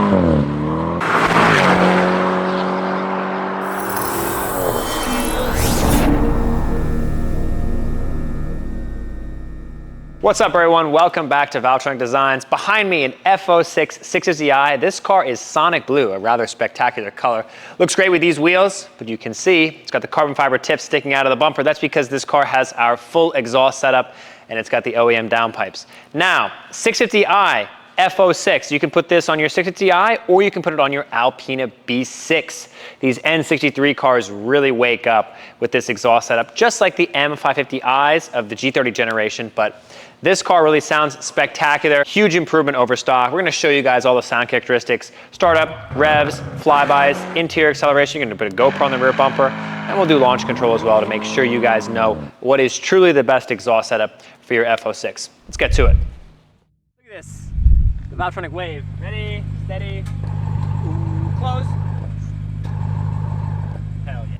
What's up everyone, welcome back to Valvetronic Designs. Behind me an F06 650i. This car is sonic blue, a rather spectacular color. Looks great with these wheels, but you can see it's got the carbon fiber tips sticking out of the bumper. That's because this car has our full exhaust setup and it's got the OEM downpipes. Now, 650i, F06, you can put this on your 650i or you can put it on your ALPINA B6. These N63 cars really wake up with this exhaust setup, just like the M550i's of the G30 generation, but this car really sounds spectacular. Huge improvement over stock. We're gonna show you guys all the sound characteristics. Startup, revs, flybys, interior acceleration. You're gonna put a GoPro on the rear bumper, and we'll do launch control as well to make sure you guys know what is truly the best exhaust setup for your F06. Let's get to it. Look at this, the Valvetronic Wave. Ready, steady, close. Hell yeah.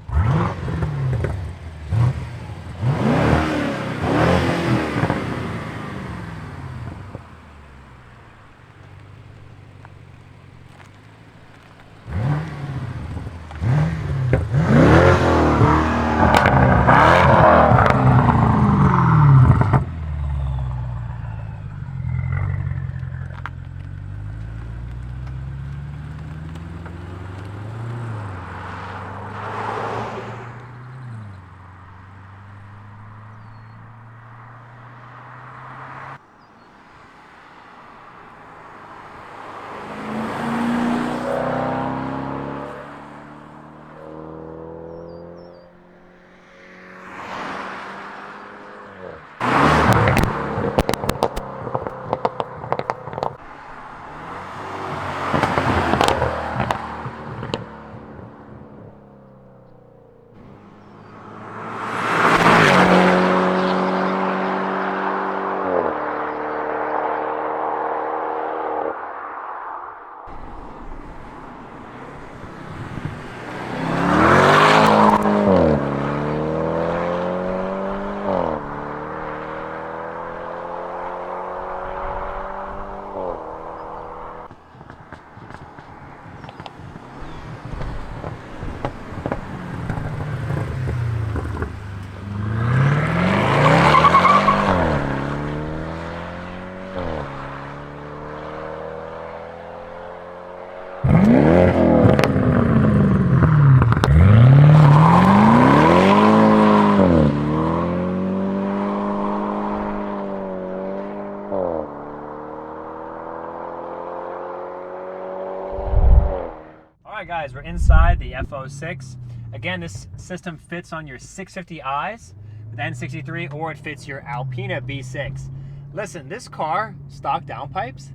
All right guys, we're inside the F06. Again, this system fits on your 650i's with N63 or it fits your ALPINA B6. Listen, this car, stock downpipes,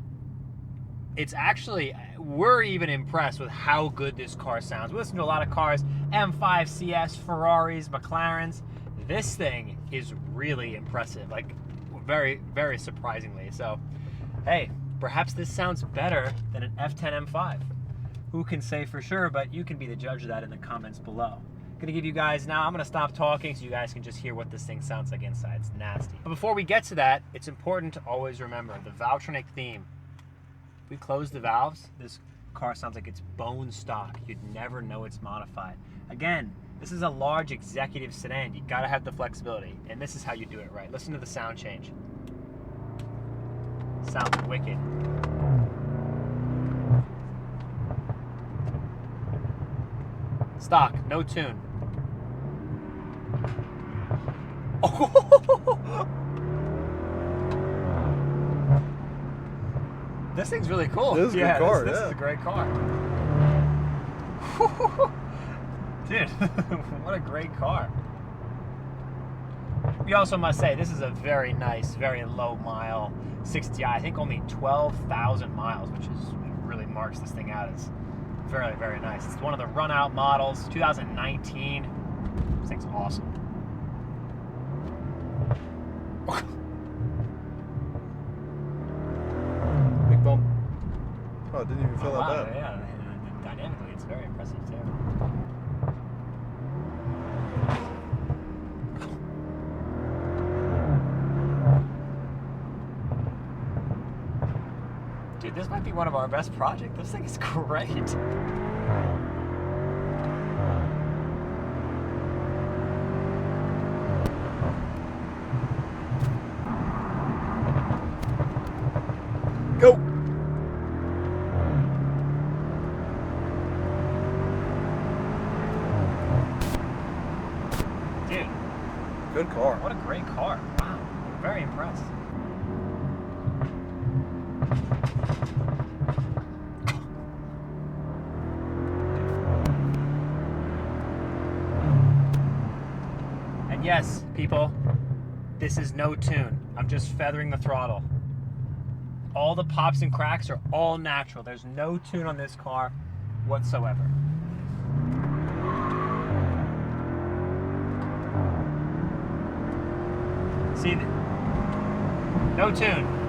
it's actually, we're even impressed with how good this car sounds. We listen to a lot of cars, M5 CS, Ferraris, McLarens. This thing is really impressive, like very, very surprisingly. So, hey, perhaps this sounds better than an F10 M5. Who can say for sure, but you can be the judge of that in the comments below. I'm gonna give you guys now, I'm gonna stop talking so you guys can just hear what this thing sounds like inside. It's nasty. But before we get to that, it's important to always remember the Valvetronic theme. If we close the valves, this car sounds like it's bone stock. You'd never know it's modified. Again, this is a large executive sedan. You gotta have the flexibility, and this is how you do it right. Listen to the sound change. Sounds wicked. Stock, no tune. Oh. This thing's really cool. This is a good car, this is a great car. Dude, what a great car. We also must say, this is a very nice, very low mile 60i. I think only 12,000 miles, which is really marks this thing out as very, very nice. It's one of the run out models, 2019. This thing's awesome. Big bump. Oh, it didn't even feel that bad. Yeah, dynamically, it's very impressive too. Dude, Dude, this might be one of our best projects. This thing is great. Go! Dude. Good car. What a great car. Wow. I'm very impressed. And yes, people, this is no tune. I'm just feathering the throttle. All the pops and cracks are all natural. There's no tune on this car whatsoever. See, no tune.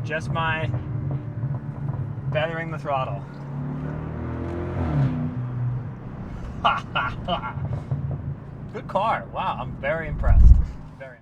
Just my feathering the throttle. Good car. Wow, I'm very impressed. Very.